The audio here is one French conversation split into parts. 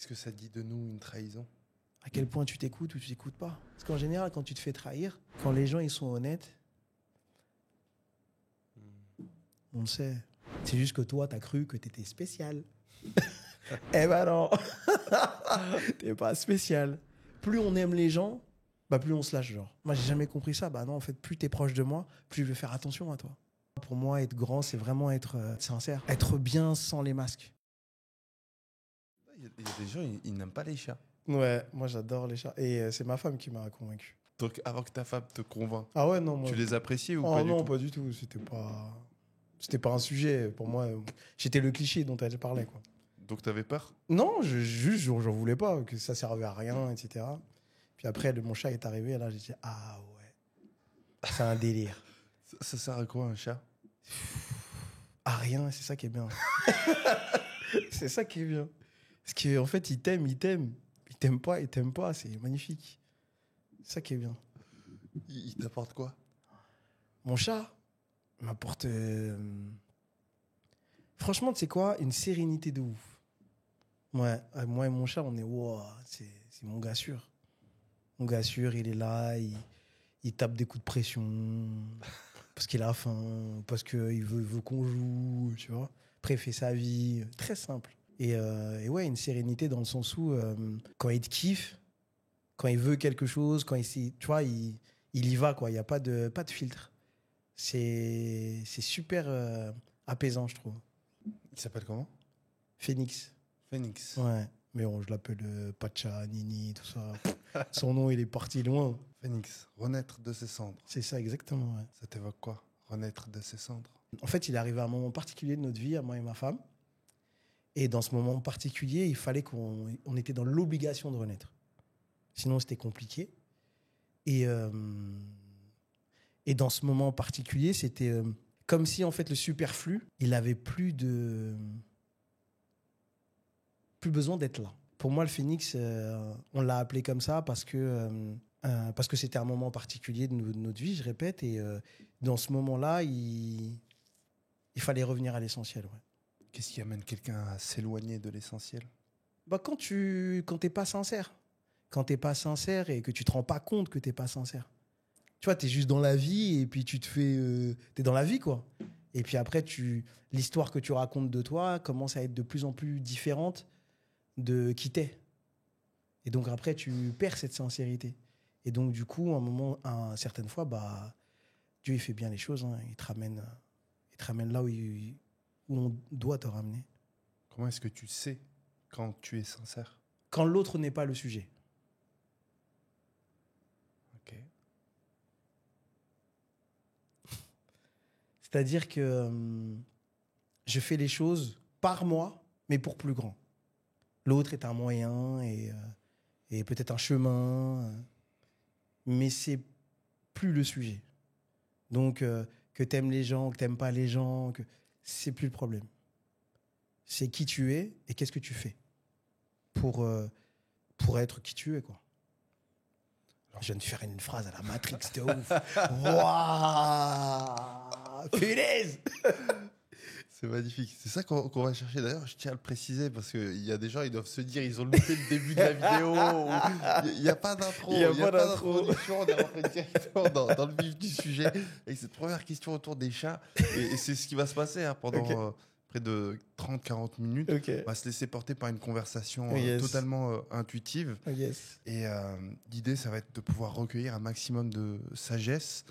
Qu'est-ce que ça dit de nous, une trahison? À quel point tu t'écoutes ou tu t'écoutes pas. Parce qu'en général, quand tu te fais trahir, quand les gens ils sont honnêtes, on le sait. C'est juste que toi, t'as cru que t'étais spécial. Eh ben non, t'es pas spécial. Plus on aime les gens, bah plus on se lâche, genre. Moi, j'ai jamais compris ça. Bah non, en fait, plus t'es proche de moi, plus je vais faire attention à toi. Pour moi, être grand, c'est vraiment être sincère. Être bien sans les masques. Il y a des gens, ils n'aiment pas les chats. Ouais, moi j'adore les chats. Et c'est ma femme qui m'a convaincu. Donc, avant que ta femme te convainc, Ah ouais, non, moi. tu les appréciais ou Oh pas du non, tout? pas du tout. C'était pas un sujet. Pour moi, j'étais le cliché dont elle parlait, quoi. Donc, t'avais peur? Non, j'en voulais pas, que ça servait à rien, etc. Puis après, mon chat est arrivé, et là, j'ai dit, ah ouais, c'est un délire. Ça sert à quoi, un chat? À rien, c'est ça qui est bien. C'est ça qui est bien. Parce qu'en fait, il t'aime. Il t'aime pas, c'est magnifique. C'est ça qui est bien. Il t'apporte quoi? Mon chat m'apporte... Franchement, tu sais quoi? Une sérénité de ouf. Ouais, moi et mon chat, on est... Wow, c'est mon gars sûr. Mon gars sûr, il est là, il tape des coups de pression parce qu'il a faim, parce qu'il veut qu'on joue, tu vois. Après, il fait sa vie, très simple. Et ouais, une sérénité dans le sens où, quand il te kiffe, quand il veut quelque chose, tu vois, il y va, quoi. Il n'y a pas de filtre. C'est super apaisant, je trouve. Il s'appelle comment? Phoenix. Phoenix. Ouais. Mais bon, je l'appelle Pacha, Nini, tout ça. Son nom, il est parti loin. Phoenix, renaître de ses cendres. C'est ça, exactement, ouais. Ça t'évoque quoi? Renaître de ses cendres? En fait, il est arrivé à un moment particulier de notre vie, à moi et ma femme. Et dans ce moment particulier, il fallait on était dans l'obligation de renaître. Sinon, c'était compliqué. Et dans ce moment particulier, c'était comme si, en fait, le superflu, il avait plus besoin d'être là. Pour moi, le phénix, on l'a appelé comme ça parce que c'était un moment particulier de notre vie, je répète. Et dans ce moment-là, il fallait revenir à l'essentiel. Ouais. Qu'est-ce qui amène quelqu'un à s'éloigner de l'essentiel? Bah, quand t'es pas sincère. Quand t'es pas sincère et que tu te rends pas compte que t'es pas sincère. Tu vois, t'es juste dans la vie et puis tu te fais... t'es dans la vie, quoi. Et puis après, l'histoire que tu racontes de toi commence à être de plus en plus différente de qui t'es. Et donc après, tu perds cette sincérité. Et donc, du coup, certaines fois, bah, Dieu, il fait bien les choses. Hein. Il te ramène là où on doit te ramener. Comment est-ce que tu sais quand tu es sincère? Quand l'autre n'est pas le sujet. Ok. C'est-à-dire que je fais les choses par moi, mais pour plus grand. L'autre est un moyen et peut-être un chemin, mais c'est plus le sujet. Donc, que t'aimes les gens, que t'aimes pas les gens, c'est plus le problème. C'est qui tu es et qu'est-ce que tu fais pour être qui tu es, quoi. Alors, je viens de faire une phrase à la Matrix de ouf. Waouh, punaise. C'est magnifique. C'est ça qu'on va chercher. D'ailleurs, je tiens à le préciser parce qu'il y a des gens, ils doivent se dire, ils ont loupé le début de la vidéo. Il n'y a pas d'intro. Il y a pas d'introduction. On est rentré directement dans le vif du sujet. Et cette première question autour des chats. Et c'est ce qui va se passer pendant près de 30-40 minutes. Okay. On va se laisser porter par une conversation totalement intuitive. Yes. Et l'idée, ça va être de pouvoir recueillir un maximum de sagesse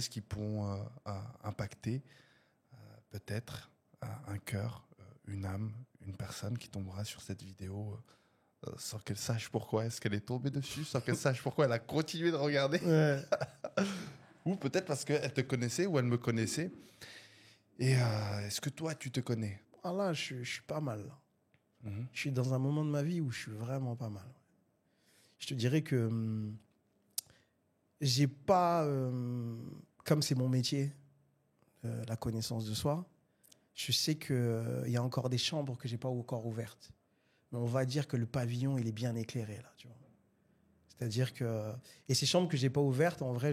qui pourront impacter peut-être un cœur, une âme, une personne qui tombera sur cette vidéo sans qu'elle sache pourquoi est-ce qu'elle est tombée dessus, sans qu'elle sache pourquoi elle a continué de regarder. Ouais. Ou peut-être parce qu'elle te connaissait ou elle me connaissait. Et est-ce que toi, tu te connais? Ah là, je suis pas mal. Je suis dans un moment de ma vie où je suis vraiment pas mal. Je te dirais que j'ai pas... comme c'est mon métier, la connaissance de soi, je sais qu'il y a encore des chambres que j'ai pas encore ouvertes. Mais on va dire que le pavillon, il est bien éclairé, là, tu vois. C'est-à-dire que... Et ces chambres que j'ai pas ouvertes, en vrai,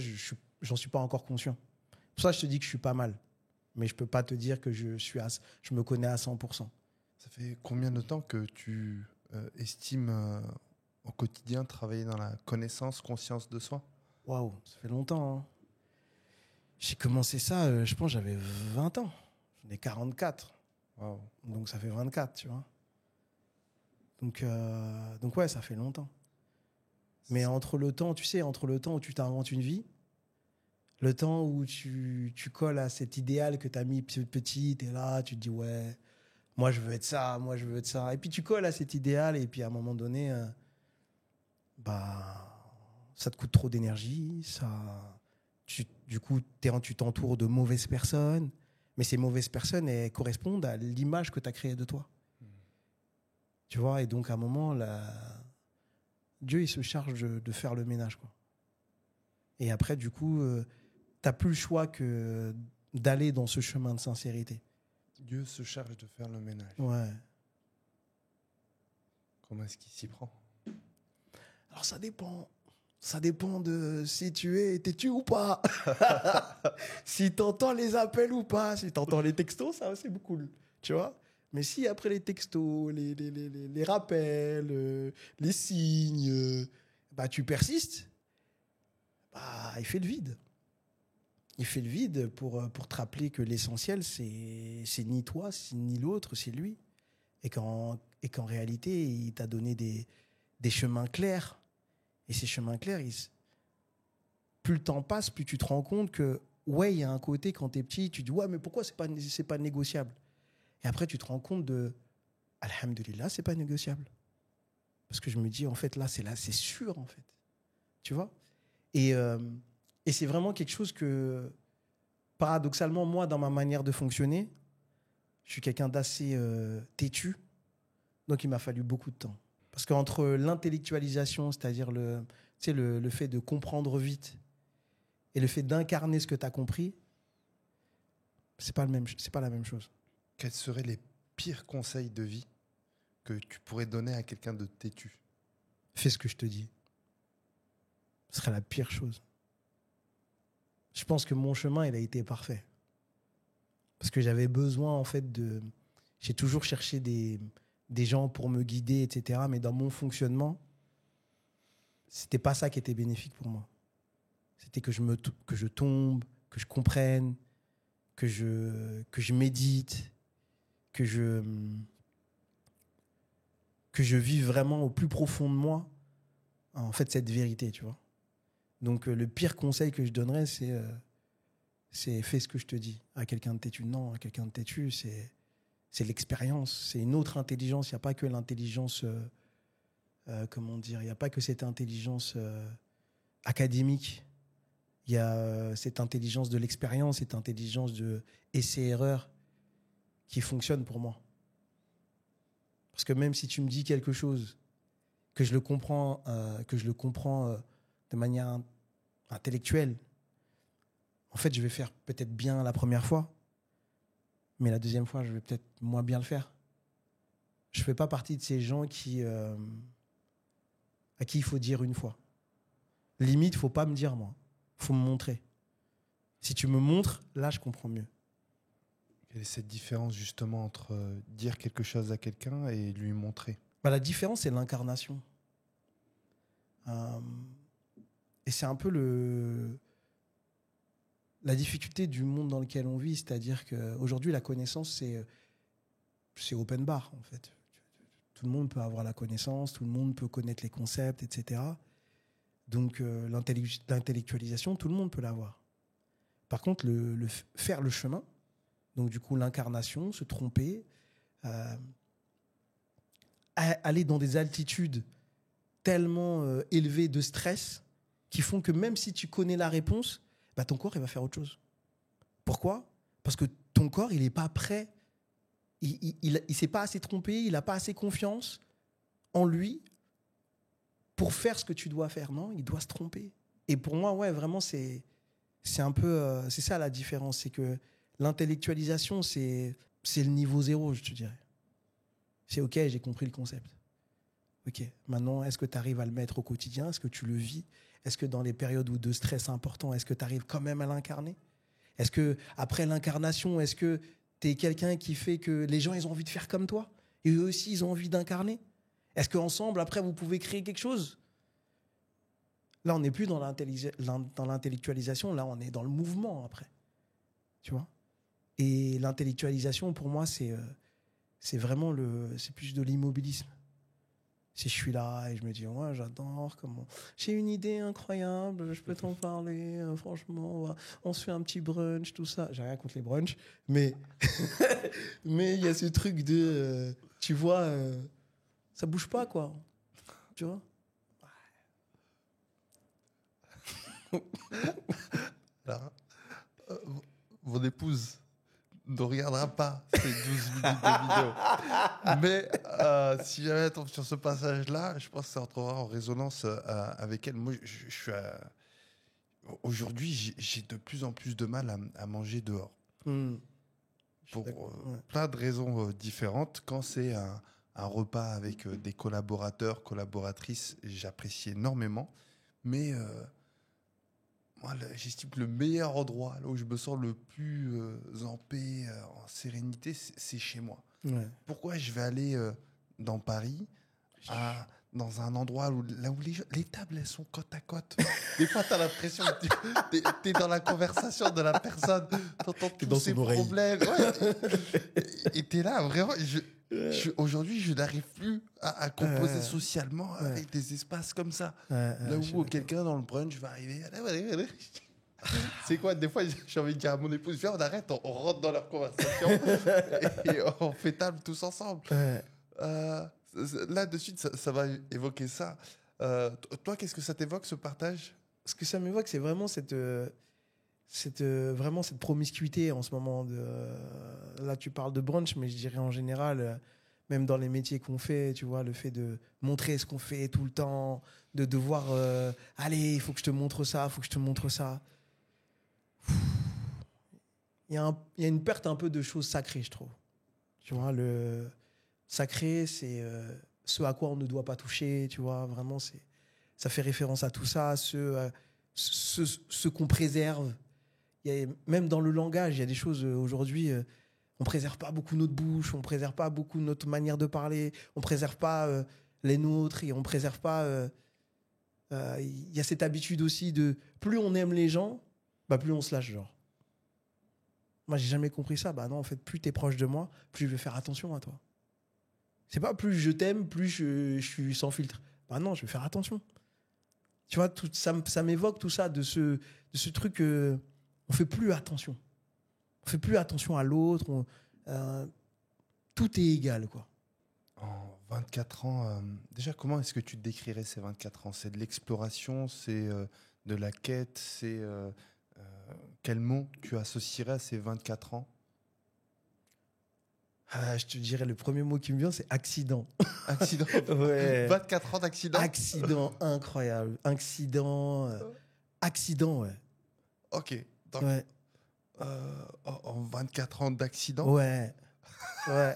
j'en suis pas encore conscient. Pour ça, je te dis que je suis pas mal. Mais je peux pas te dire que je me connais à 100%. Ça fait combien de temps que tu estimes au quotidien travailler dans la connaissance, conscience de soi? Waouh, ça fait longtemps. Hein. J'ai commencé ça, je pense, j'avais 20 ans. J'en ai 44. Waouh. Donc ça fait 24, tu vois. Donc ouais, ça fait longtemps. Mais entre le temps, tu sais, entre le temps où tu t'inventes une vie, le temps où tu colles à cet idéal que tu as mis petit, tu es là, tu te dis ouais, moi je veux être ça, moi je veux être ça. Et puis tu colles à cet idéal et puis à un moment donné, ça te coûte trop d'énergie, du coup tu t'entoures de mauvaises personnes, mais ces mauvaises personnes, elles correspondent à l'image que tu as créée de toi. Tu vois, et donc à un moment, Dieu il se charge de faire le ménage, quoi. Et après, du coup, t'as plus le choix que d'aller dans ce chemin de sincérité. Dieu se charge de faire le ménage. Ouais. Comment est-ce qu'il s'y prend? Alors ça dépend. Ça dépend de si tu es têtu ou pas. Si t'entends les appels ou pas. Si t'entends les textos, ça c'est beaucoup cool. Tu vois? Mais si après les textos, les rappels, les signes, tu persistes, il fait le vide. Il fait le vide pour te rappeler que l'essentiel, c'est ni toi, c'est ni l'autre, c'est lui. Et qu'en réalité, il t'a donné des chemins clairs. Et ces chemins clairs, plus le temps passe, plus tu te rends compte que, ouais, il y a un côté, quand t'es petit, tu dis, ouais, mais pourquoi c'est pas négociable? Et après, tu te rends compte de, alhamdoulilah, c'est pas négociable. Parce que je me dis, en fait, là, c'est sûr, en fait. Tu vois? Et c'est vraiment quelque chose que, paradoxalement, moi, dans ma manière de fonctionner, je suis quelqu'un d'assez têtu. Donc, il m'a fallu beaucoup de temps. Parce qu'entre l'intellectualisation, c'est-à-dire le fait de comprendre vite, et le fait d'incarner ce que tu as compris, c'est pas la même chose. Quels seraient les pires conseils de vie que tu pourrais donner à quelqu'un de têtu? Fais ce que je te dis. Ce serait la pire chose. Je pense que mon chemin, il a été parfait. Parce que j'avais besoin, en fait, j'ai toujours cherché des gens pour me guider, etc. Mais dans mon fonctionnement, c'était pas ça qui était bénéfique pour moi. C'était que je tombe, que je comprenne, que je médite, que je vive vraiment au plus profond de moi, en fait, cette vérité, tu vois. Donc, le pire conseil que je donnerais, c'est fais ce que je te dis à quelqu'un de têtu. Non, à quelqu'un de têtu, c'est l'expérience, c'est une autre intelligence. Il n'y a pas que l'intelligence, comment dire, il n'y a pas que cette intelligence académique. Il y a cette intelligence de l'expérience, cette intelligence de essai-erreur qui fonctionne pour moi. Parce que même si tu me dis quelque chose, que je le comprends de manière intellectuelle, en fait, je vais faire peut-être bien la première fois, mais la deuxième fois, je vais peut-être moins bien le faire. Je ne fais pas partie de ces gens à qui il faut dire une fois. Limite, il ne faut pas me dire, moi. Il faut me montrer. Si tu me montres, là, je comprends mieux. Quelle est cette différence, justement, entre dire quelque chose à quelqu'un et lui montrer? La différence, c'est l'incarnation. Et c'est un peu la difficulté du monde dans lequel on vit, c'est-à-dire qu'aujourd'hui, la connaissance, c'est open bar, en fait. Tout le monde peut avoir la connaissance, tout le monde peut connaître les concepts, etc. Donc, l'intellectualisation, tout le monde peut l'avoir. Par contre, faire le chemin, donc du coup, l'incarnation, se tromper, aller dans des altitudes tellement élevées de stress qui font que même si tu connais la réponse, ton corps, il va faire autre chose. Pourquoi? Parce que ton corps, il n'est pas prêt. Il ne s'est pas assez trompé, il n'a pas assez confiance en lui pour faire ce que tu dois faire. Non, il doit se tromper. Et pour moi, ouais, vraiment, c'est un peu... c'est ça la différence. C'est que l'intellectualisation, c'est le niveau zéro, je te dirais. C'est OK, j'ai compris le concept. OK, maintenant, est-ce que tu arrives à le mettre au quotidien? Est-ce que tu le vis? Est-ce que dans les périodes où de stress important, est-ce que tu arrives quand même à l'incarner? Est-ce que après l'incarnation, est-ce que tu es quelqu'un qui fait que les gens, ils ont envie de faire comme toi? Et eux aussi, ils ont envie d'incarner? Est-ce qu'ensemble, après, vous pouvez créer quelque chose? Là, on n'est plus dans l'intellectualisation, là, on est dans le mouvement, après. Tu vois? Et l'intellectualisation, pour moi, c'est vraiment c'est plus de l'immobilisme. Si je suis là et je me dis, ouais, j'adore, comment... j'ai une idée incroyable, je peux t'en parler, franchement, on se fait un petit brunch, tout ça. J'ai rien contre les brunchs, mais mais il y a ce truc de, tu vois, ça bouge pas, quoi. Tu vois? Alors, mon épouse ne regardera pas ces 12 minutes de vidéo. Mais si jamais elle tombe sur ce passage-là, je pense que ça entrera en résonance avec elle. Moi, je suis aujourd'hui, j'ai de plus en plus de mal à manger dehors. Pour plein de raisons différentes. Quand c'est un repas avec des collaborateurs, collaboratrices, j'apprécie énormément. Mais moi, j'estime que le meilleur endroit, là où je me sens le plus en paix, en sérénité, c'est chez moi. Ouais. Pourquoi je vais aller dans Paris, dans un endroit là où les tables, elles sont côte à côte. Des fois, tu as l'impression que tu es dans la conversation de la personne, tu entends tous ses problèmes. Ouais. Et tu es là, vraiment. Aujourd'hui, je n'arrive plus à composer socialement avec des espaces comme ça. Là où quelqu'un dans le brunch va arriver. C'est quoi? Des fois, j'ai envie de dire à mon épouse, viens, on arrête, on rentre dans leur conversation et on fait table tous ensemble. Là, de suite, ça va évoquer ça. Toi, qu'est-ce que ça t'évoque, ce partage? Ce que ça m'évoque, c'est vraiment vraiment cette promiscuité en ce moment. Là, tu parles de brunch, mais je dirais en général, même dans les métiers qu'on fait, tu vois, le fait de montrer ce qu'on fait tout le temps, de devoir, allez, il faut que je te montre ça, il faut que je te montre ça. Il y a une perte un peu de choses sacrées, je trouve. Tu vois, le sacré, c'est ce à quoi on ne doit pas toucher, tu vois, vraiment, ça fait référence à tout ça, ce qu'on préserve. Même dans le langage, il y a des choses aujourd'hui, on préserve pas beaucoup notre bouche, on préserve pas beaucoup notre manière de parler, on préserve pas les nôtres, et on préserve pas... y a cette habitude aussi de plus on aime les gens, bah plus on se lâche, genre. Moi, j'ai jamais compris ça. Bah non, en fait, plus t'es proche de moi, plus je vais faire attention à toi. C'est pas plus je t'aime, plus je suis sans filtre. Bah non, je vais faire attention. Tu vois, ça m'évoque tout ça, de ce truc, on fait plus attention. On fait plus attention à l'autre. Tout est égal, quoi. En 24 ans, déjà, comment est-ce que tu décrirais ces 24 ans? C'est de l'exploration, c'est de la quête, c'est... quel mot tu associerais à ces 24 ans? Je te dirais, le premier mot qui me vient, c'est accident. Accident. Ouais. 24 ans d'accident. Accident incroyable. Accident, ouais. Ok. Donc, Ouais. en 24 ans d'accident. Ouais. Ouais.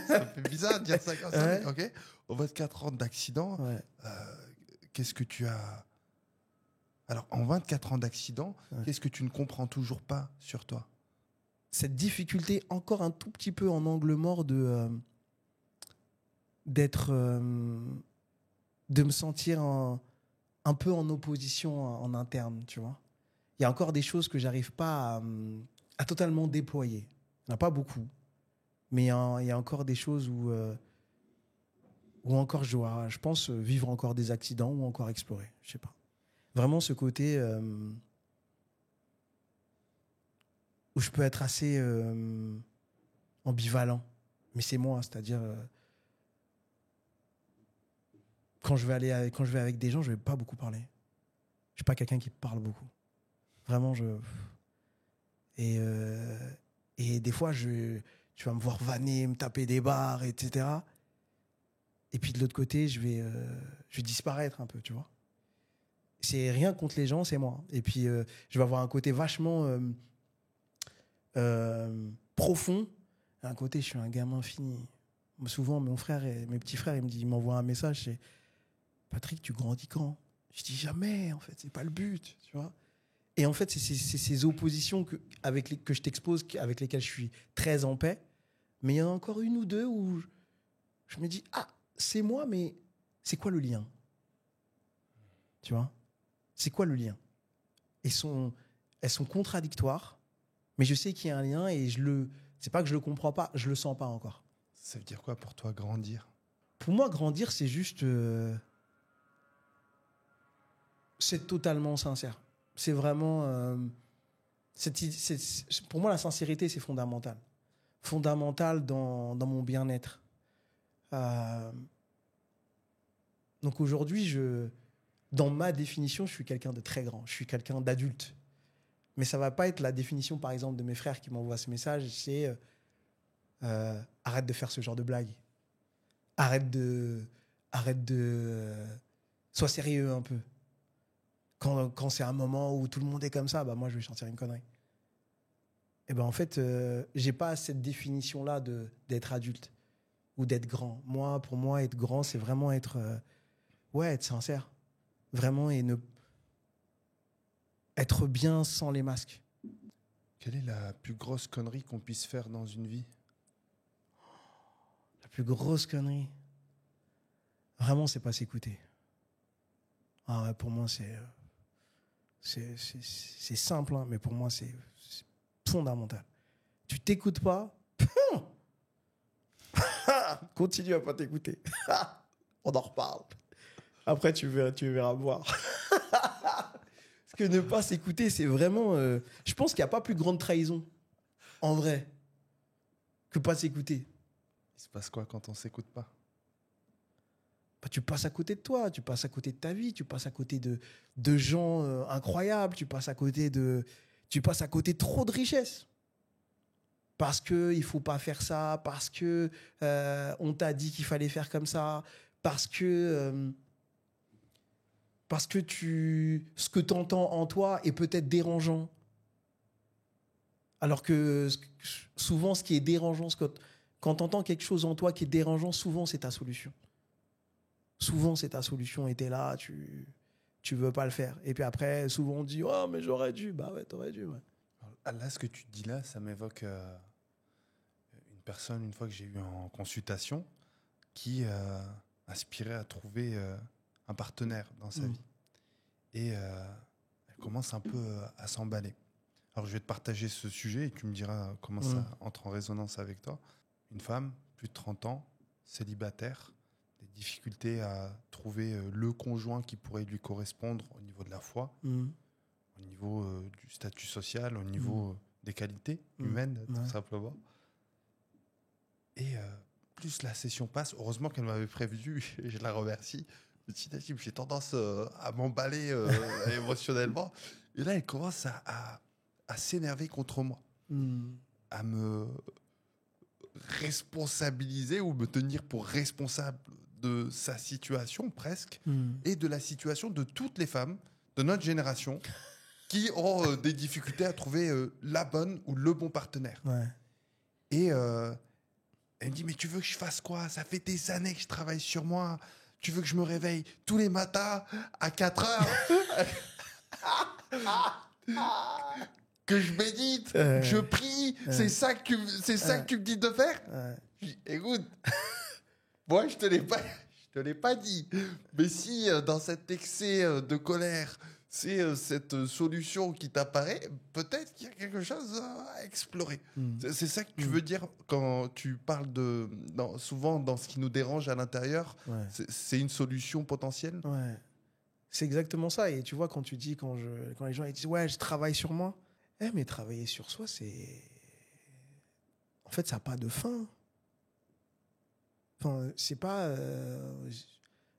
Ça fait bizarre de dire ça comme ça. Ouais. Mais ok. En 24 ans d'accident, Ouais. qu'est-ce que tu as... Alors, en 24 ans d'accident, qu'est-ce que tu ne comprends toujours pas sur toi? Cette difficulté, encore un tout petit peu en angle mort, de me sentir un peu en opposition en interne, tu vois. Il y a encore des choses que j'arrive pas à totalement déployer. Il n'y en a pas beaucoup, mais il y a encore des choses où encore je pense vivre encore des accidents ou encore explorer, je sais pas. Vraiment ce côté où je peux être assez ambivalent. Mais c'est moi, c'est-à-dire quand je vais avec des gens, je vais pas beaucoup parler. Je suis pas quelqu'un qui parle beaucoup. Vraiment, et des fois, tu vas me voir vanner, me taper des barres, etc. Et puis de l'autre côté, je vais disparaître un peu, tu vois. C'est rien contre les gens, c'est moi. Et puis, je vais avoir un côté vachement profond. À un côté, je suis un gamin fini. Souvent, mon frère et mes petits frères, ils m'envoient un message, c'est Patrick, tu grandis quand? Je dis jamais, en fait, c'est pas le but, tu vois. Et en fait, c'est ces oppositions que je t'expose, avec lesquelles je suis très en paix. Mais il y en a encore une ou deux où je me dis, c'est moi, mais c'est quoi le lien? Tu vois? C'est quoi le lien? Elles sont contradictoires, mais je sais qu'il y a un lien et c'est pas que je le comprends pas, je le sens pas encore. Ça veut dire quoi pour toi, grandir? Pour moi, grandir, c'est juste... c'est totalement sincère. C'est vraiment... pour moi, la sincérité, c'est fondamental. Fondamental dans mon bien-être. Donc aujourd'hui, dans ma définition, je suis quelqu'un de très grand. Je suis quelqu'un d'adulte. Mais ça ne va pas être la définition, par exemple, de mes frères qui m'envoient ce message. C'est arrête de faire ce genre de blagues. Arrête de... sois sérieux un peu. Quand c'est un moment où tout le monde est comme ça, bah moi, je vais sortir une connerie. Et ben en fait, j'ai pas cette définition-là d'être adulte ou d'être grand. Pour moi, être grand, c'est vraiment être sincère. Vraiment, et être bien sans les masques. Quelle est la plus grosse connerie qu'on puisse faire dans une vie? La plus grosse connerie, vraiment, c'est pas s'écouter. Ah ouais, pour moi, c'est simple, hein, mais pour moi, c'est fondamental. Tu t'écoutes pas, continue à pas t'écouter. On en reparle. Après, tu verras voir. Parce que ne pas s'écouter, c'est vraiment... je pense qu'il n'y a pas plus grande trahison, en vrai, que pas s'écouter. Il se passe quoi quand on s'écoute pas? Bah, tu passes à côté de toi, tu passes à côté de ta vie, tu passes à côté de gens incroyables, tu passes à côté de trop de richesses. Parce qu'il ne faut pas faire ça, parce que on t'a dit qu'il fallait faire comme ça, parce que ce que tu entends en toi est peut-être dérangeant. Alors que souvent, ce qui est dérangeant, quand tu entends quelque chose en toi qui est dérangeant, souvent, c'est ta solution. Souvent, c'est ta solution et tu es là, tu veux pas le faire. Et puis après, souvent, on dit « Oh, mais j'aurais dû. » Bah ouais, t'aurais dû, ouais. Là, ce que tu dis là, ça m'évoque une personne, une fois que j'ai eu en consultation, qui aspirait à trouver un partenaire dans sa vie. Et elle commence un peu à s'emballer. Alors, je vais te partager ce sujet et tu me diras comment ça entre en résonance avec toi. Une femme, plus de 30 ans, célibataire, des difficultés à trouver le conjoint qui pourrait lui correspondre au niveau de la foi, au niveau du statut social, au niveau des qualités humaines, tout simplement. Et plus la session passe, heureusement qu'elle m'avait prévenu, et je la remercie. J'ai tendance à m'emballer émotionnellement. Et là, elle commence à s'énerver contre moi, à me responsabiliser ou me tenir pour responsable de sa situation presque, et de la situation de toutes les femmes de notre génération qui ont des difficultés à trouver la bonne ou le bon partenaire. Ouais. Et elle me dit, mais tu veux que je fasse quoi? Ça fait des années que je travaille sur moi. Tu veux que je me réveille tous les matins à 4 heures que je médite, que je prie? C'est ça que tu me dis de faire? Je dis, écoute, moi, je te l'ai pas dit. Mais si, dans cet excès de colère, c'est cette solution qui t'apparaît, peut-être qu'il y a quelque chose à explorer. C'est ça que tu veux dire quand tu parles souvent dans ce qui nous dérange à l'intérieur, c'est une solution potentielle? Ouais. C'est exactement ça. Et tu vois, quand tu dis, quand les gens ils disent « Ouais, je travaille sur moi », mais travailler sur soi, c'est... En fait, ça n'a pas de fin. Enfin, c'est pas...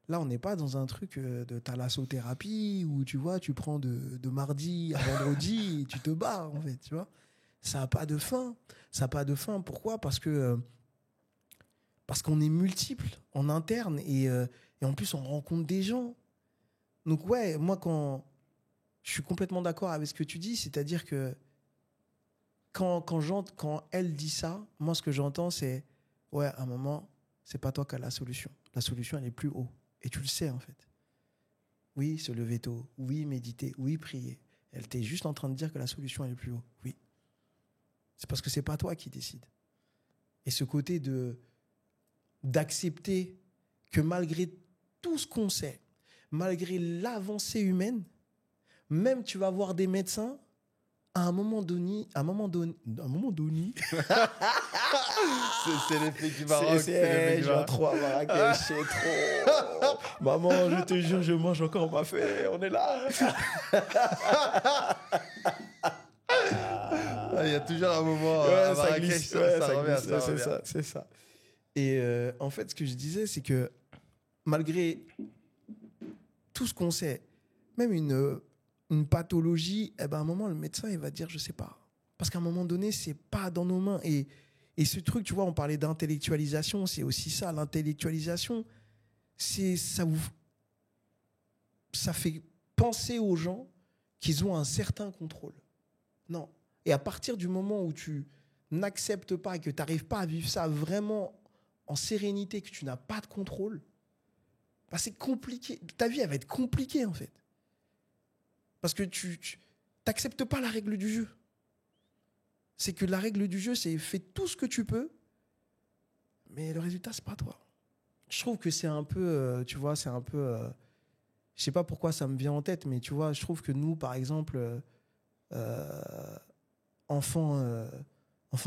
Là, on n'est pas dans un truc de thalassothérapie où, tu vois, tu prends de mardi à vendredi et tu te bats, en fait, tu vois. Ça n'a pas de fin. Ça n'a pas de fin. Pourquoi? Parce qu'on est multiples en interne et en plus, on rencontre des gens. Donc, ouais, moi, quand je suis complètement d'accord avec ce que tu dis, c'est-à-dire que quand elle dit ça, moi, ce que j'entends, c'est « Ouais, à un moment, c'est pas toi qui as la solution. La solution, elle est plus haut. » Et tu le sais, en fait. Oui, se lever tôt. Oui, méditer. Oui, prier. Elle t'est juste en train de dire que la solution, elle est plus haut. Oui. C'est parce que c'est pas toi qui décides. Et ce côté d'accepter que malgré tout ce qu'on sait, malgré l'avancée humaine, même tu vas voir des médecins, à un moment donné, C'est l'effet du Maroc. je viens trop à Marrakech, c'est trop. Maman, je te jure, je mange encore ma fée, on est là. Il y a toujours un moment Ouais, à ça Marrakech, glisse, ça ouais, ça revient, glisse, ça c'est revient. ça, c'est ça. Et en fait, ce que je disais, c'est que malgré tout ce qu'on sait, même une pathologie, eh ben, à un moment, le médecin, il va dire, je sais pas. Parce qu'à un moment donné, c'est pas dans nos mains. Et ce truc, tu vois, on parlait d'intellectualisation, c'est aussi ça, l'intellectualisation, ça fait penser aux gens qu'ils ont un certain contrôle. Non. Et à partir du moment où tu n'acceptes pas et que tu n'arrives pas à vivre ça vraiment en sérénité, que tu n'as pas de contrôle, bah c'est compliqué. Ta vie, elle va être compliquée, en fait. Parce que tu n'acceptes pas la règle du jeu. C'est que la règle du jeu, c'est fais tout ce que tu peux, mais le résultat, c'est pas toi. Je trouve que c'est un peu, tu vois, c'est un peu... je sais pas pourquoi ça me vient en tête, mais tu vois, je trouve que nous, par exemple, enfants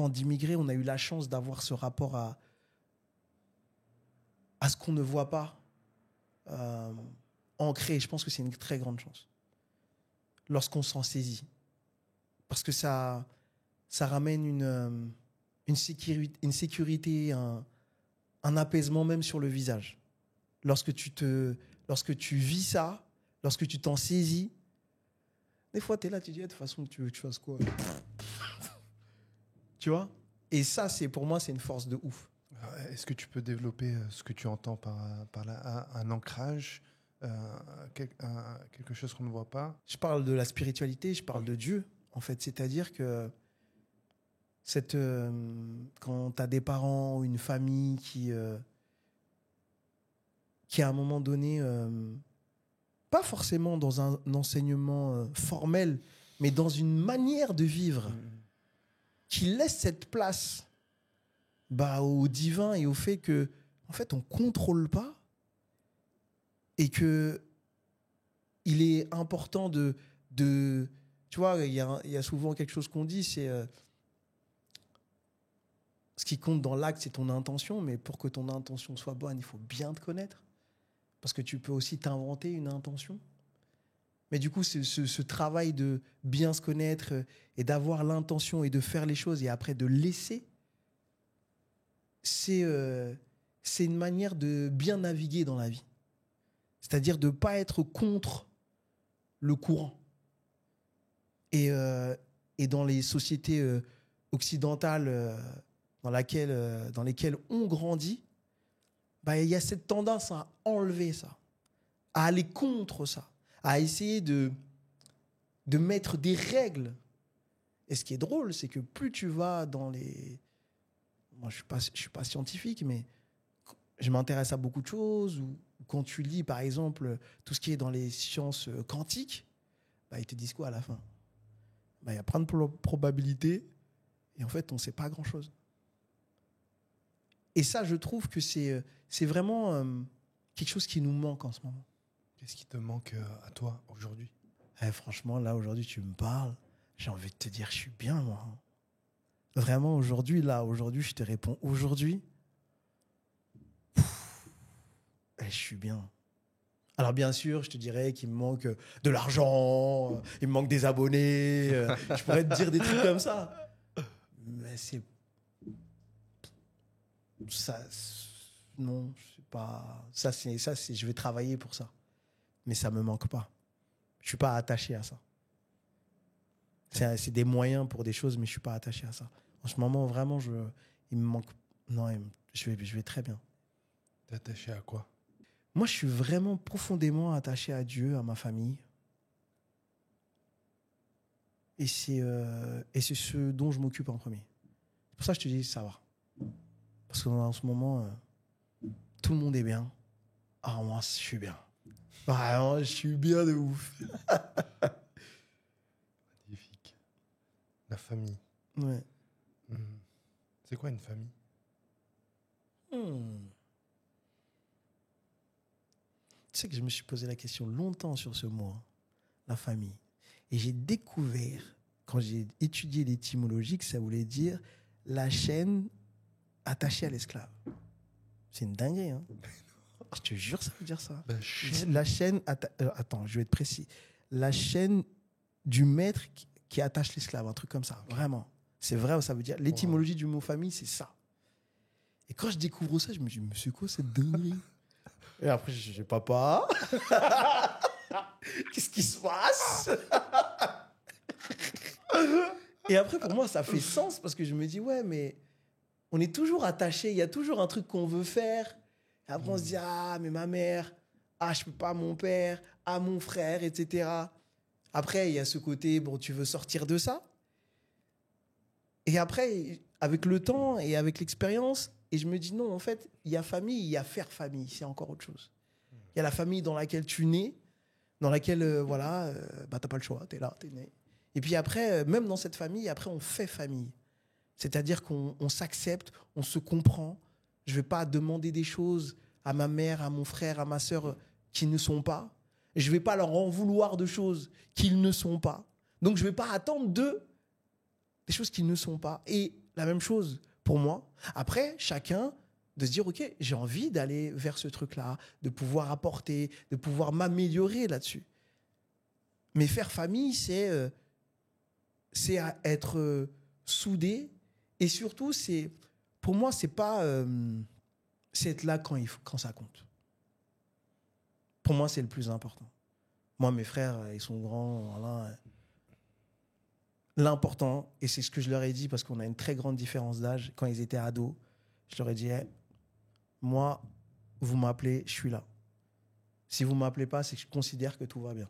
d'immigrés, on a eu la chance d'avoir ce rapport à ce qu'on ne voit pas ancré. Je pense que c'est une très grande chance lorsqu'on s'en saisit. Parce que ça ramène une sécurité, un apaisement même sur le visage. Lorsque tu vis ça, lorsque tu t'en saisis, des fois, tu es là, tu dis, de toute façon, tu veux que je fasse quoi? Tu vois? Et ça, pour moi, c'est une force de ouf. Est-ce que tu peux développer ce que tu entends par là, un ancrage, quelque chose qu'on ne voit pas? Je parle de la spiritualité, je parle de Dieu, en fait. C'est-à-dire que quand tu as des parents ou une famille qui à un moment donné, pas forcément dans un enseignement formel, mais dans une manière de vivre, qui laisse cette place au divin et au fait que, en fait, on contrôle pas et que il est important de tu vois, il y a souvent quelque chose qu'on dit, c'est ce qui compte dans l'acte, c'est ton intention, mais pour que ton intention soit bonne, il faut bien te connaître. Parce que tu peux aussi t'inventer une intention. Mais du coup, ce travail de bien se connaître et d'avoir l'intention et de faire les choses et après de laisser, c'est une manière de bien naviguer dans la vie. C'est-à-dire de ne pas être contre le courant. Et dans les sociétés occidentales dans lesquelles on grandit, il y a cette tendance à enlever ça, à aller contre ça, à essayer de mettre des règles. Et ce qui est drôle, c'est que plus tu vas dans les... Moi, je suis pas scientifique, mais je m'intéresse à beaucoup de choses. Ou quand tu lis, par exemple, tout ce qui est dans les sciences quantiques, ils te disent quoi à la fin? Il y a plein de probabilités et en fait, on ne sait pas grand-chose. Et ça, je trouve que c'est vraiment quelque chose qui nous manque en ce moment. Qu'est-ce qui te manque à toi aujourd'hui? Franchement, là, aujourd'hui, tu me parles. J'ai envie de te dire, je suis bien, moi. Vraiment, aujourd'hui, je te réponds, aujourd'hui, je suis bien. Alors, bien sûr, je te dirais qu'il me manque de l'argent, il me manque des abonnés, je pourrais te dire des trucs comme ça. Mais c'est... Ça, non, c'est pas... Ça, c'est, je vais travailler pour ça. Mais ça me manque pas. Je suis pas attaché à ça. C'est des moyens pour des choses, mais je suis pas attaché à ça. En ce moment, vraiment, il me manque... Non, je vais très bien. T'es attaché à quoi? Moi, je suis vraiment profondément attaché à Dieu, à ma famille. Et c'est ce dont je m'occupe en premier. C'est pour ça que je te dis, ça va. Parce qu'en ce moment, tout le monde est bien. Ah, moi, je suis bien. Vraiment, je suis bien de ouf. Magnifique. La famille. Ouais. C'est quoi une famille? Tu sais que je me suis posé la question longtemps sur ce mot, hein, la famille. Et j'ai découvert, quand j'ai étudié l'étymologie, que ça voulait dire la chaîne attachée à l'esclave. C'est une dinguerie, hein. Je te jure, ça veut dire ça. La chaîne... attends, je vais être précis. La chaîne du maître qui attache l'esclave, un truc comme ça. Vraiment. C'est vrai, ça veut dire... L'étymologie du mot famille, c'est ça. Et quand je découvre ça, je me dis, mais c'est quoi cette dinguerie? Et après, je dis, papa, qu'est-ce qui se passe? Et après, pour moi, ça fait sens parce que je me dis, ouais, mais on est toujours attaché. Il y a toujours un truc qu'on veut faire. Et après, on se dit, ah, mais ma mère, ah, je peux pas, mon père, ah, mon frère, etc. Après, il y a ce côté, bon, tu veux sortir de ça. Et après, avec le temps et avec l'expérience, et je me dis, non, en fait, il y a famille, il y a faire famille. C'est encore autre chose. Il y a la famille dans laquelle tu nais, dans laquelle, bah, t'as pas le choix, t'es là, t'es né. Et puis après, même dans cette famille, après, on fait famille. C'est-à-dire qu'on s'accepte, on se comprend. Je vais pas demander des choses à ma mère, à mon frère, à ma sœur qui ne sont pas. Je vais pas leur en vouloir de choses qu'ils ne sont pas. Donc, je vais pas attendre d'eux des choses qu'ils ne sont pas. Et la même chose pour moi. Après, chacun de se dire, OK, j'ai envie d'aller vers ce truc-là, de pouvoir apporter, de pouvoir m'améliorer là-dessus. Mais faire famille, c'est être soudé. Et surtout, pour moi, c'est pas c'est être là quand ça compte. Pour moi, c'est le plus important. Moi, mes frères, ils sont grands. Voilà. L'important, et c'est ce que je leur ai dit parce qu'on a une très grande différence d'âge, quand ils étaient ados, je leur ai dit, hey, moi, vous m'appelez, je suis là. Si vous ne m'appelez pas, c'est que je considère que tout va bien.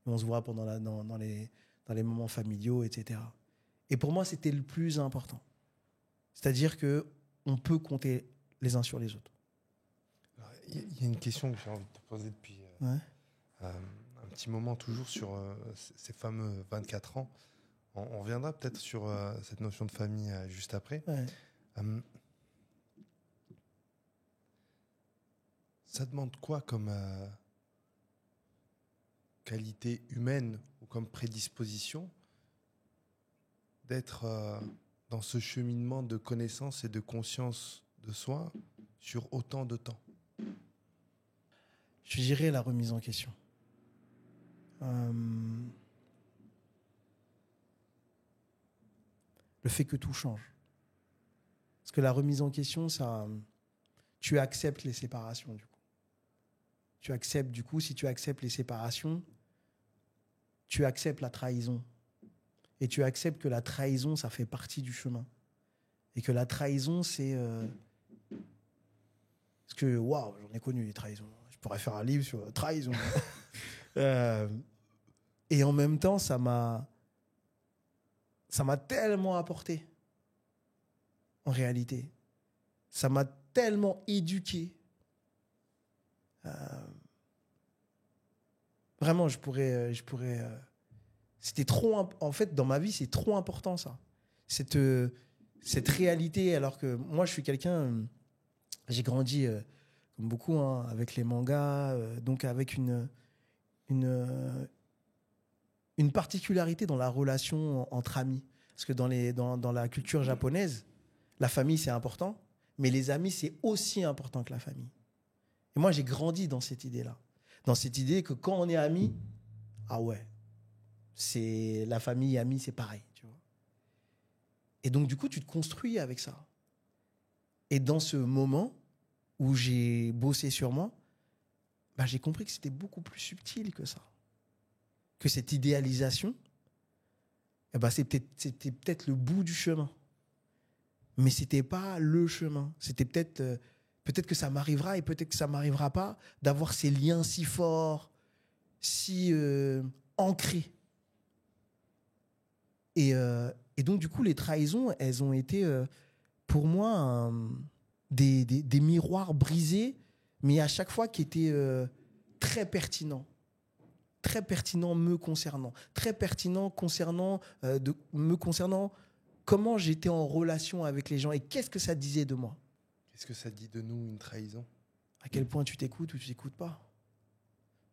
On se voit pendant dans les moments familiaux, etc. Et pour moi, c'était le plus important. C'est-à-dire qu'on peut compter les uns sur les autres. Il y a une question que j'ai envie de te poser depuis un petit moment, toujours sur ces fameux 24 ans. On reviendra peut-être sur cette notion de famille juste après. Ouais. Ça demande quoi comme qualité humaine ou comme prédisposition d'être dans ce cheminement de connaissance et de conscience de soi sur autant de temps? Je dirais la remise en question. Le fait que tout change. Parce que la remise en question, ça, tu acceptes les séparations, du coup. Tu acceptes, du coup, si tu acceptes les séparations, tu acceptes la trahison. Et tu acceptes que la trahison, ça fait partie du chemin. Et que la trahison, c'est... Parce que, waouh, j'en ai connu des trahisons. Je pourrais faire un livre sur trahison. Et en même temps, ça m'a tellement apporté, en réalité. Ça m'a tellement éduqué. Vraiment, je pourrais c'était trop... En fait, dans ma vie, c'est trop important, ça. Cette réalité, alors que moi, je suis quelqu'un... j'ai grandi, comme beaucoup, hein, avec les mangas, donc avec une particularité dans la relation entre amis. Parce que dans la culture japonaise, la famille, c'est important, mais les amis, c'est aussi important que la famille. Et moi, j'ai grandi dans cette idée-là. Dans cette idée que quand on est amis, ah ouais, c'est la famille, amis, c'est pareil, tu vois. Et donc, du coup, tu te construis avec ça. Et dans ce moment où j'ai bossé sur moi, bah, j'ai compris que c'était beaucoup plus subtil que ça. Que cette idéalisation, eh ben, c'était peut-être le bout du chemin. Mais ce n'était pas le chemin. C'était peut-être que ça m'arrivera et peut-être que ça ne m'arrivera pas d'avoir ces liens si forts, si ancrés. Et donc, du coup, les trahisons, elles ont été, pour moi, des miroirs brisés, mais à chaque fois qui étaient très pertinents. Très pertinent me concernant, très pertinent me concernant comment j'étais en relation avec les gens et qu'est-ce que ça disait de moi. Qu'est-ce que ça dit de nous, une trahison? À quel point tu t'écoutes ou tu t'écoutes pas.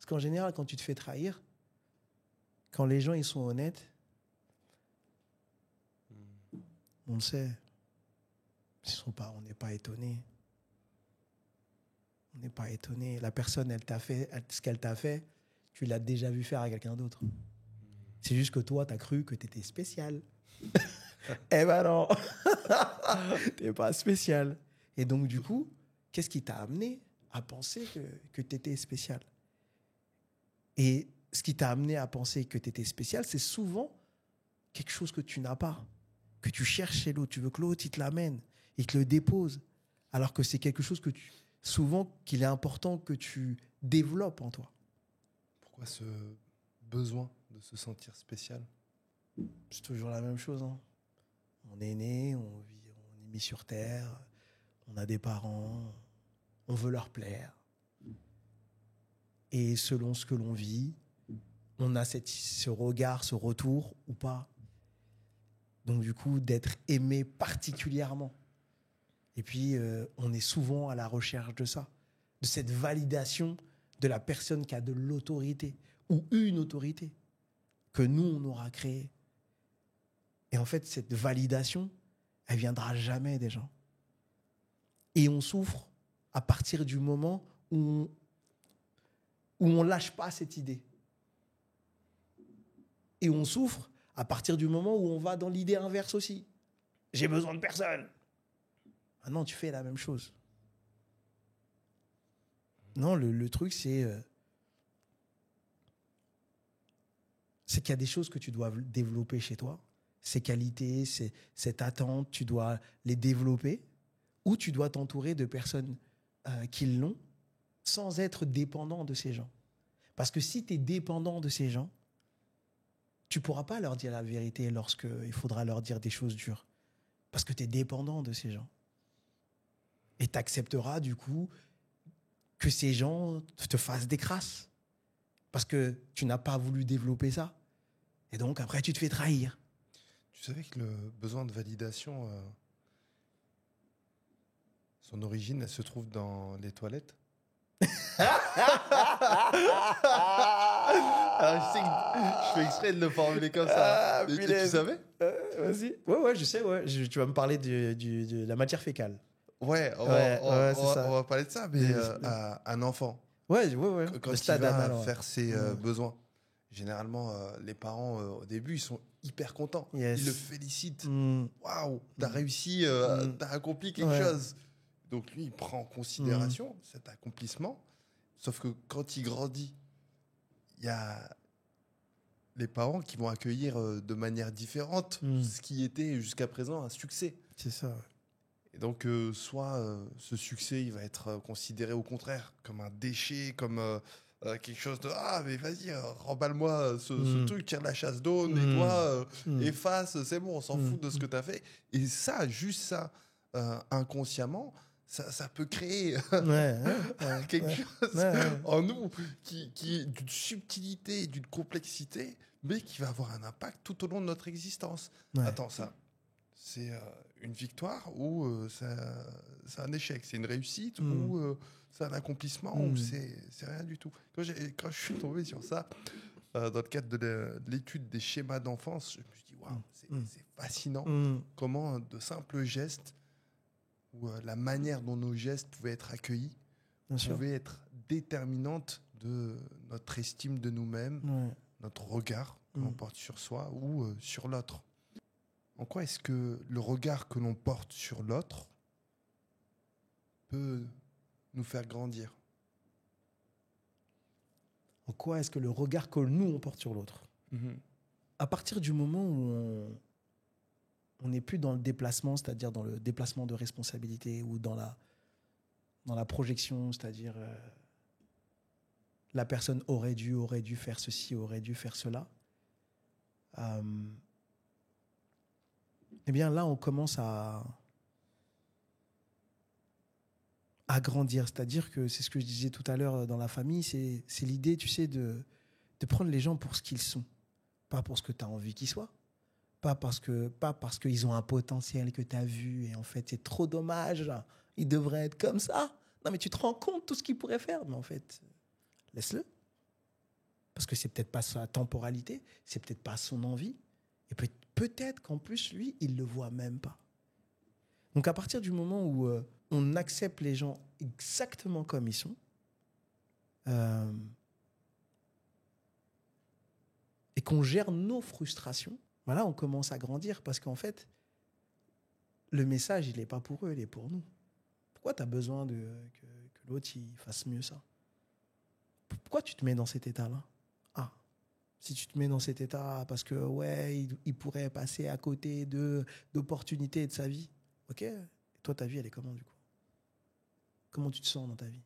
qu'en général, quand tu te fais trahir, quand les gens ils sont honnêtes, on le sait. On n'est pas étonné. On n'est pas étonné. La personne, elle t'a fait ce qu'elle t'a fait, tu l'as déjà vu faire à quelqu'un d'autre. C'est juste que toi, tu as cru que tu étais spécial. Eh ben non, tu n'es pas spécial. Et donc, du coup, qu'est-ce qui t'a amené à penser que tu étais spécial? Et ce qui t'a amené à penser que tu étais spécial, c'est souvent quelque chose que tu n'as pas, que tu cherches chez l'autre. Tu veux que l'autre, il te l'amène, il te le dépose. Alors que c'est quelque chose souvent qu'il est important que tu développes en toi. Pourquoi ce besoin de se sentir spécial? C'est toujours la même chose. Hein. On est né, on est mis sur terre, on a des parents, on veut leur plaire. Et selon ce que l'on vit, on a ce regard, ce retour ou pas. Donc du coup, d'être aimé particulièrement. Et puis, on est souvent à la recherche de ça, de cette validation de la personne qui a de l'autorité ou une autorité que nous, on aura créée. Et en fait, cette validation, elle ne viendra jamais des gens. Et on souffre à partir du moment où on ne lâche pas cette idée. Et on souffre à partir du moment où on va dans l'idée inverse aussi. J'ai besoin de personne. Ah non, tu fais la même chose. Non, le truc, c'est qu'il y a des choses que tu dois développer chez toi. Ces qualités, cette attente, tu dois les développer ou tu dois t'entourer de personnes qui l'ont sans être dépendant de ces gens. Parce que si tu es dépendant de ces gens, tu ne pourras pas leur dire la vérité lorsqu'il faudra leur dire des choses dures. Parce que tu es dépendant de ces gens. Et tu accepteras du coup que ces gens te fassent des crasses. Parce que tu n'as pas voulu développer ça. Et donc après, tu te fais trahir. Tu savais que le besoin de validation, son origine, elle se trouve dans les toilettes? Alors, je sais que je fais exprès de le formuler comme ça. Tu savais? Vas-y. Ouais, je sais. Ouais. Tu vas me parler de la matière fécale. Ouais, on va parler de ça, mais un enfant, ouais. quand il va faire ses besoins, généralement, les parents, au début, ils sont hyper contents. Yes. Ils le félicitent. Waouh, t'as réussi, t'as accompli quelque chose. Donc lui, il prend en considération cet accomplissement. Sauf que quand il grandit, il y a les parents qui vont accueillir de manière différente ce qui était jusqu'à présent un succès. C'est ça. Et donc, soit ce succès, il va être considéré au contraire comme un déchet, comme quelque chose de « Ah, mais vas-y, remballe-moi ce truc, tire la chasse d'eau, nettoie, efface, c'est bon, on s'en fout de ce que tu as fait. » Et ça, juste ça, inconsciemment, ça peut créer quelque chose en nous qui est d'une subtilité, d'une complexité, mais qui va avoir un impact tout au long de notre existence. Ouais. Attends, ça, c'est une victoire ou c'est un échec? C'est une réussite ou c'est un accomplissement ou c'est rien du tout? Quand je suis tombé sur ça, dans le cadre de l'étude des schémas d'enfance, je me suis dit, waouh, c'est fascinant comment de simples gestes où la manière dont nos gestes pouvaient être accueillis pouvait être déterminante de notre estime de nous-mêmes, notre regard que l'on porte sur soi ou sur l'autre. En quoi est-ce que le regard que l'on porte sur l'autre peut nous faire grandir? En quoi est-ce que le regard que nous, on porte sur l'autre à partir du moment où on n'est plus dans le déplacement, c'est-à-dire dans le déplacement de responsabilité ou dans la projection, c'est-à-dire la personne aurait dû faire ceci, aurait dû faire cela, eh bien là, on commence à grandir. C'est-à-dire que c'est ce que je disais tout à l'heure dans la famille, c'est l'idée, tu sais, de prendre les gens pour ce qu'ils sont, pas pour ce que tu as envie qu'ils soient. Pas parce qu'ils ont un potentiel que tu as vu et en fait, c'est trop dommage, ils devraient être comme ça. Non, mais tu te rends compte de tout ce qu'ils pourraient faire. Mais en fait, laisse-le. que c'est peut-être pas sa temporalité, c'est peut-être pas son envie. Et peut-être qu'en plus, lui, il le voit même pas. Donc, à partir du moment où on accepte les gens exactement comme ils sont, et qu'on gère nos frustrations, voilà, on commence à grandir parce qu'en fait, le message, il n'est pas pour eux, il est pour nous. Pourquoi tu as besoin que l'autre il fasse mieux ça? Pourquoi tu te mets dans cet état-là? Ah, si tu te mets dans cet état parce que, ouais, il pourrait passer à côté d'opportunités de sa vie. Ok, et toi, ta vie, elle est comment du coup? Comment tu te sens dans ta vie?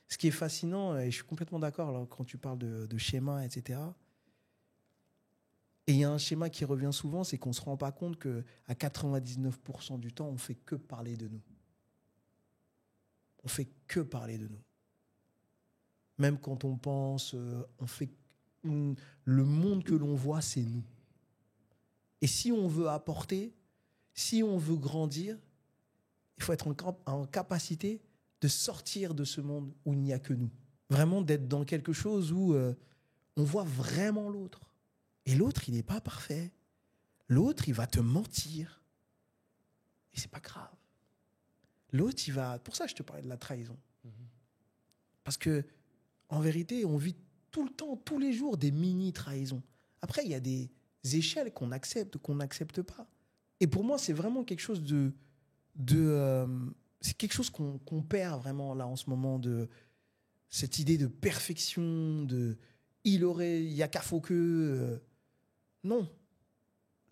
Ce qui est fascinant, et je suis complètement d'accord là, quand tu parles de schéma, etc. Et il y a un schéma qui revient souvent, c'est qu'on ne se rend pas compte qu'à 99% du temps, on ne fait que parler de nous. On ne fait que parler de nous. Même quand on pense, le monde que l'on voit, c'est nous. Et si on veut apporter, si on veut grandir, il faut être en capacité de sortir de ce monde où il n'y a que nous. Vraiment d'être dans quelque chose où on voit vraiment l'autre. Et l'autre, il n'est pas parfait. L'autre, il va te mentir. Et c'est pas grave. L'autre, il va... Pour ça, je te parlais de la trahison. Parce que, en vérité, on vit tout le temps, tous les jours, des mini-trahisons. Après, il y a des échelles qu'on accepte ou qu'on n'accepte pas. Et pour moi, c'est vraiment quelque chose c'est quelque chose qu'on perd vraiment là en ce moment, de cette idée de perfection, il y a qu'à faut que... non.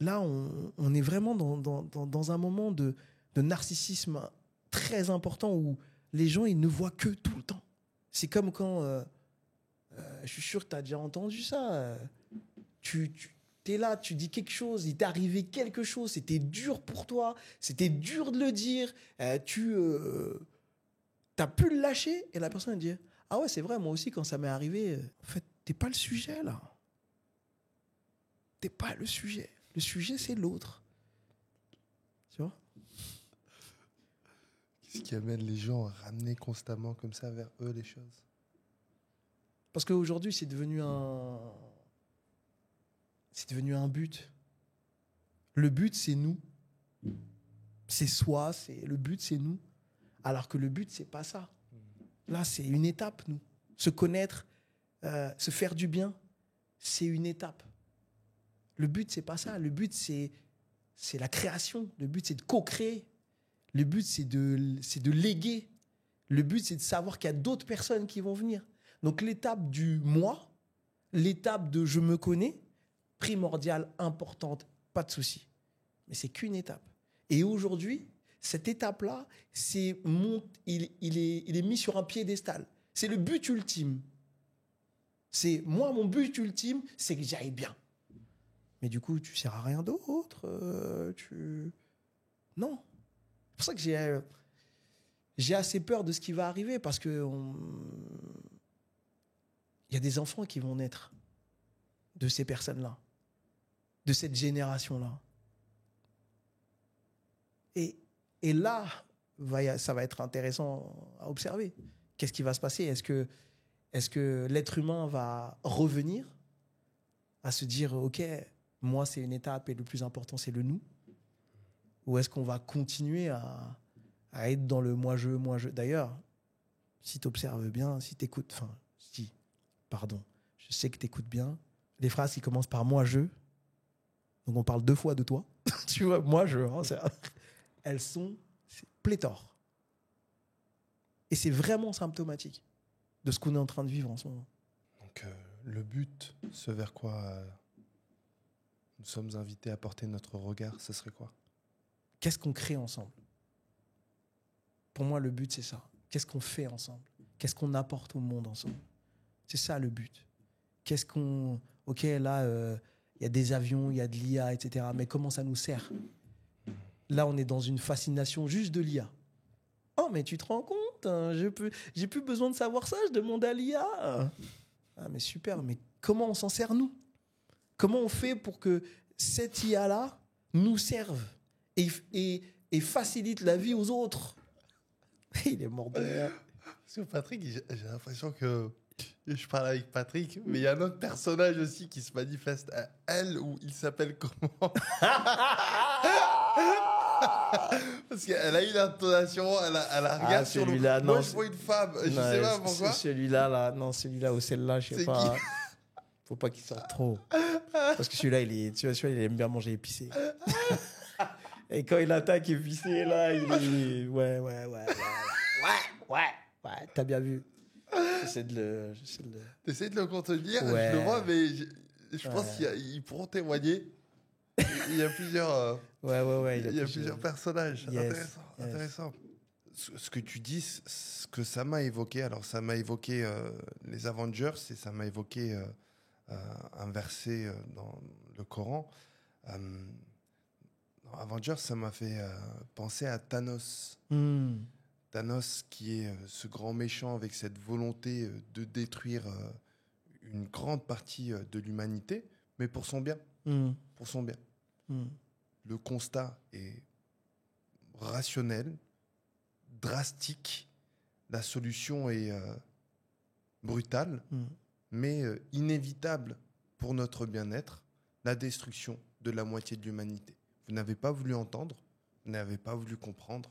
Là, on est vraiment dans un moment de narcissisme très important où les gens, ils ne voient que tout le temps. C'est comme quand... je suis sûr que tu as déjà entendu ça. Tu es là, tu dis quelque chose, il t'est arrivé quelque chose, c'était dur pour toi, c'était dur de le dire, tu as pu le lâcher, et la personne dit « Ah ouais, c'est vrai, moi aussi, quand ça m'est arrivé, en fait, t'es pas le sujet, là. T'es pas le sujet. Le sujet, c'est l'autre. » Tu vois? Qu'est-ce qui amène les gens à ramener constamment comme ça vers eux les choses? Parce qu'aujourd'hui, c'est devenu un but. Le but, c'est nous. C'est soi, le but, c'est nous. Alors que le but, c'est pas ça. Là, c'est une étape, nous. Se connaître, se faire du bien, c'est une étape. Le but, c'est pas ça. Le but, c'est la création. Le but, c'est de co-créer. Le but, c'est de léguer. Le but, c'est de savoir qu'il y a d'autres personnes qui vont venir. Donc, l'étape du moi, l'étape de je me connais, primordiale, importante, pas de souci. Mais c'est qu'une étape. Et aujourd'hui, cette étape-là, il est mis sur un piédestal. C'est le but ultime. Mon but ultime, c'est que j'aille bien. Mais du coup, tu ne sers à rien d'autre. Non. C'est pour ça que j'ai assez peur de ce qui va arriver, parce que il y a des enfants qui vont naître de ces personnes-là, de cette génération-là. Et là, ça va être intéressant à observer. Qu'est-ce qui va se passer? Est-ce que l'être humain va revenir à se dire, OK, moi, c'est une étape et le plus important, c'est le nous? Ou est-ce qu'on va continuer à être dans le moi-je? D'ailleurs, si tu observes bien, si tu écoutes, je sais que tu écoutes bien, les phrases qui commencent par moi-je, donc on parle 2 fois de toi, tu vois, moi-je, elles sont pléthores. Et c'est vraiment symptomatique de ce qu'on est en train de vivre en ce moment. Donc, le but, ce vers quoi nous sommes invités à porter notre regard, ce serait quoi? Qu'est-ce qu'on crée ensemble? Pour moi, le but, c'est ça. Qu'est-ce qu'on fait ensemble? Qu'est-ce qu'on apporte au monde ensemble? C'est ça le but. OK, là, il y a des avions, il y a de l'IA, etc. Mais comment ça nous sert? Là, on est dans une fascination juste de l'IA. Oh, mais tu te rends compte, hein, j'ai plus besoin de savoir ça, je demande à l'IA. Ah, mais super, mais comment on s'en sert, nous? Comment on fait pour que cette IA-là nous serve et facilite la vie aux autres? Il est mort de rire. Parce que Patrick, j'ai l'impression que Je parle avec Patrick, mais il y a un autre personnage aussi qui se manifeste à elle, où il s'appelle comment? Parce qu'elle a une intonation, elle a regard sur le... celui-là, Moi, non, je vois une femme, je non, sais pas pourquoi. Celui-là, là, non, celui-là ou celle-là, je sais C'est pas. Faut pas qu'il sorte trop. Parce que celui-là, tu vois, celui-là, il aime bien manger épicé. Et quand il attaque épicé, là, il est... Ouais, t'as bien vu. J'essaie de le... T'essaies de le contenir, Ouais. je le vois, mais je pense qu'ils pourront témoigner. Il y a plusieurs, Ouais, il y a plusieurs personnages. Yes, Intéressant. Ce que tu dis, ce que ça m'a évoqué, alors ça m'a évoqué les Avengers et ça m'a évoqué un verset dans le Coran. Dans Avengers, ça m'a fait penser à Thanos. Thanos qui est ce grand méchant avec cette volonté de détruire une grande partie de l'humanité, mais pour son bien. Pour son bien. Le constat est rationnel, drastique, la solution est brutale, mais inévitable pour notre bien-être, la destruction de la moitié de l'humanité. Vous n'avez pas voulu entendre, vous n'avez pas voulu comprendre,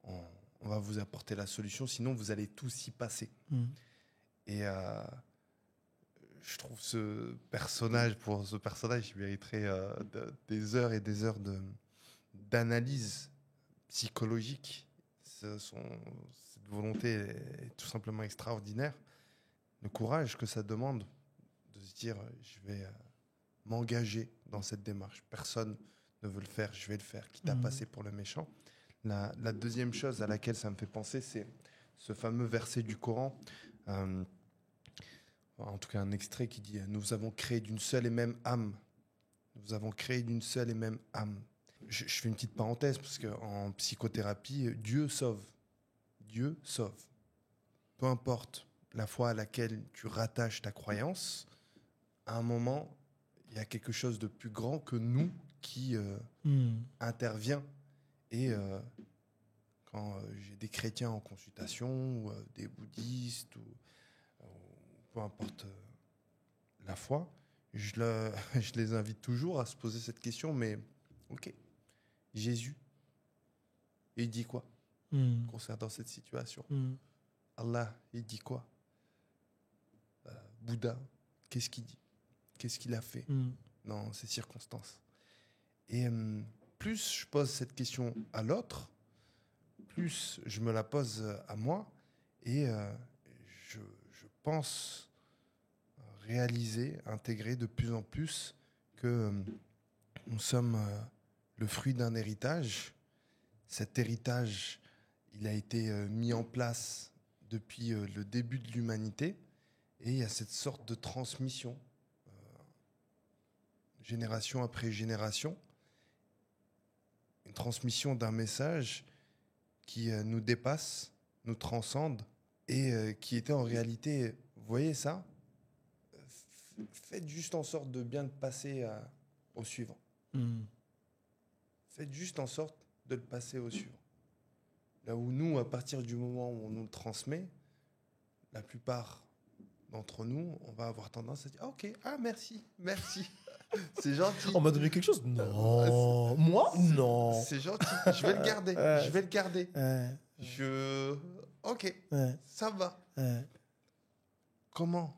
on va vous apporter la solution, sinon vous allez tous y passer. Et je trouve pour ce personnage, il mériterait des heures et des heures d'analyse psychologique. Cette volonté est tout simplement extraordinaire. Le courage que ça demande de se dire je vais m'engager dans cette démarche. Personne ne veut le faire, je vais le faire, quitte à passer pour le méchant. La deuxième chose à laquelle ça me fait penser, c'est ce fameux verset du Coran, en tout cas un extrait qui dit « Nous avons créé d'une seule et même âme. Nous avons créé d'une seule et même âme. » Je fais une petite parenthèse parce qu'en psychothérapie, Dieu sauve. Dieu sauve. Peu importe la foi à laquelle tu rattaches ta croyance, à un moment, il y a quelque chose de plus grand que nous qui intervient. Et quand j'ai des chrétiens en consultation, ou des bouddhistes, ou peu importe la foi, je les invite toujours à se poser cette question, mais ok, Jésus, il dit quoi concernant cette situation? Allah, il dit quoi? Bouddha, qu'est-ce qu'il dit? Qu'est-ce qu'il a fait dans ces circonstances? Et plus je pose cette question à l'autre, plus je me la pose à moi, et je pense réaliser, intégrer de plus en plus que nous sommes le fruit d'un héritage. Cet héritage, il a été mis en place depuis le début de l'humanité, et il y a cette sorte de transmission, génération après génération, une transmission d'un message qui nous dépasse, nous transcende, et qui était en réalité, vous voyez ça? Faites juste en sorte de bien le passer au suivant. Faites juste en sorte de le passer au suivant. Là où nous, à partir du moment où on nous le transmet, la plupart d'entre nous, on va avoir tendance à dire « Ok, merci. C'est gentil. » On m'a donné quelque chose? Non. Moi? Non. C'est gentil. Je vais le garder. Ok, ça va. Comment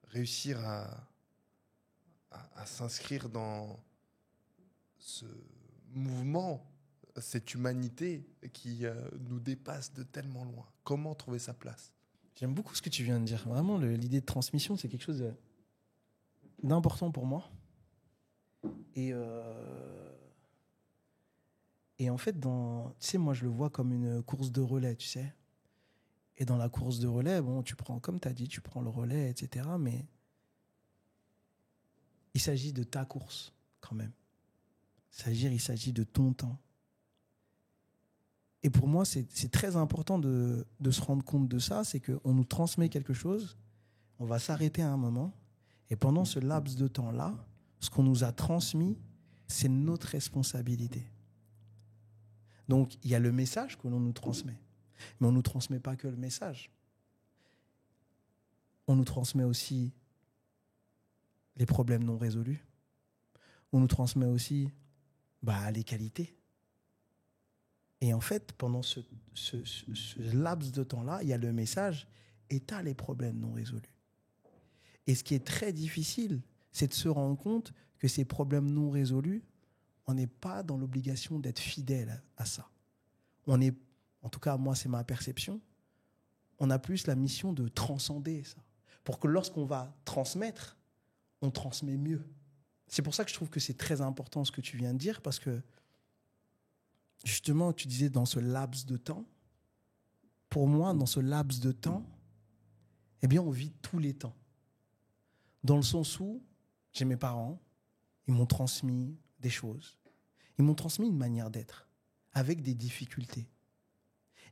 réussir à s'inscrire dans ce mouvement, cette humanité qui nous dépasse de tellement loin? Comment trouver sa place? J'aime beaucoup ce que tu viens de dire. Vraiment, l'idée de transmission, c'est quelque chose d'important pour moi. Et en fait, tu sais, moi, je le vois comme une course de relais, tu sais. Et dans la course de relais, bon, tu prends, comme tu as dit, tu prends le relais, etc. Mais il s'agit de ta course, quand même. Il s'agit de ton temps. Et pour moi, c'est très important de se rendre compte de ça, c'est qu'on nous transmet quelque chose, on va s'arrêter à un moment, et pendant ce laps de temps-là, ce qu'on nous a transmis, c'est notre responsabilité. Donc, il y a le message que l'on nous transmet. Mais on ne nous transmet pas que le message. On nous transmet aussi les problèmes non résolus. On nous transmet aussi les qualités. Et en fait, pendant ce laps de temps-là, il y a le message et tu as les problèmes non résolus. Et ce qui est très difficile, c'est de se rendre compte que ces problèmes non résolus, on n'est pas dans l'obligation d'être fidèle à ça. On est, en tout cas, moi, c'est ma perception, on a plus la mission de transcender ça. Pour que lorsqu'on va transmettre, on transmet mieux. C'est pour ça que je trouve que c'est très important ce que tu viens de dire, parce que justement, tu disais dans ce laps de temps, pour moi, dans ce laps de temps, eh bien, on vit tous les temps. Dans le sens où j'ai mes parents, ils m'ont transmis des choses. Ils m'ont transmis une manière d'être, avec des difficultés.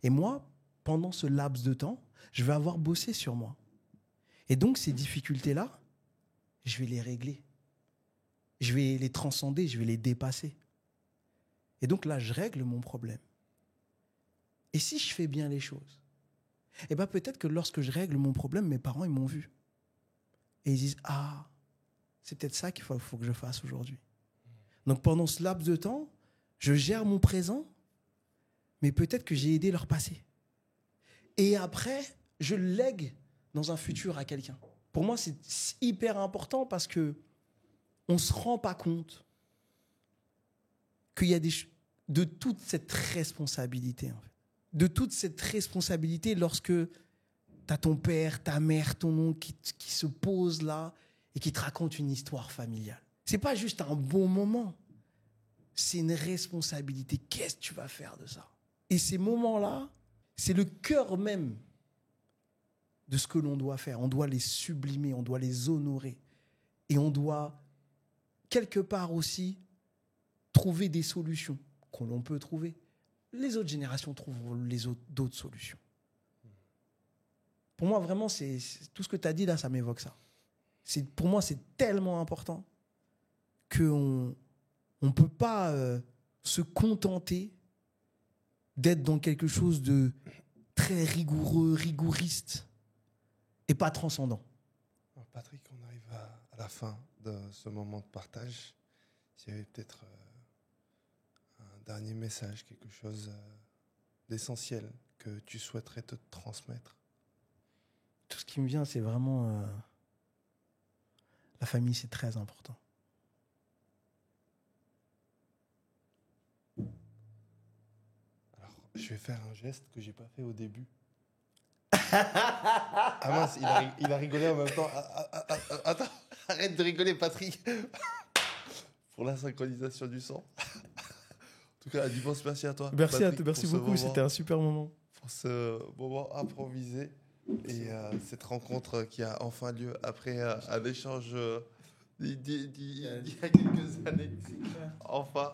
Et moi, pendant ce laps de temps, je vais avoir bossé sur moi. Et donc, ces difficultés-là, je vais les régler. Je vais les transcender, je vais les dépasser. Et donc là, je règle mon problème. Et si je fais bien les choses, eh bien peut-être que lorsque je règle mon problème, mes parents, ils m'ont vu. Et ils disent, ah, c'est peut-être ça qu'il faut que je fasse aujourd'hui. Donc pendant ce laps de temps, je gère mon présent, mais peut-être que j'ai aidé leur passé. Et après, je le lègue dans un futur à quelqu'un. Pour moi, c'est hyper important parce que on ne se rend pas compte qu'il y a de toute cette responsabilité, en fait. De toute cette responsabilité lorsque tu as ton père, ta mère, ton oncle qui se pose là et qui te raconte une histoire familiale. C'est pas juste un bon moment. C'est une responsabilité. Qu'est-ce que tu vas faire de ça? Et ces moments-là, c'est le cœur même de ce que l'on doit faire. On doit les sublimer, on doit les honorer. Et on doit, quelque part aussi, trouver des solutions que l'on peut trouver. Les autres générations trouveront d'autres solutions. Pour moi, vraiment, c'est tout ce que tu as dit là, ça m'évoque ça. Pour moi, c'est tellement important qu'on ne peut pas se contenter d'être dans quelque chose de très rigoureux, rigoriste et pas transcendant. Alors Patrick, on arrive à la fin de ce moment de partage. S'il y avait peut-être un dernier message, quelque chose d'essentiel que tu souhaiterais te transmettre. Tout ce qui me vient, c'est vraiment... la famille, c'est très important. Alors, je vais faire un geste que j'ai pas fait au début. Ah mince, il a rigolé en même temps. Attends, arrête de rigoler, Patrick. Pour la synchronisation du son. En tout cas, un immense merci à toi. Merci Patrick, merci beaucoup, c'était un super moment. Pour ce moment improvisé et cette rencontre qui a enfin lieu après un échange d'il y a quelques années. Enfin.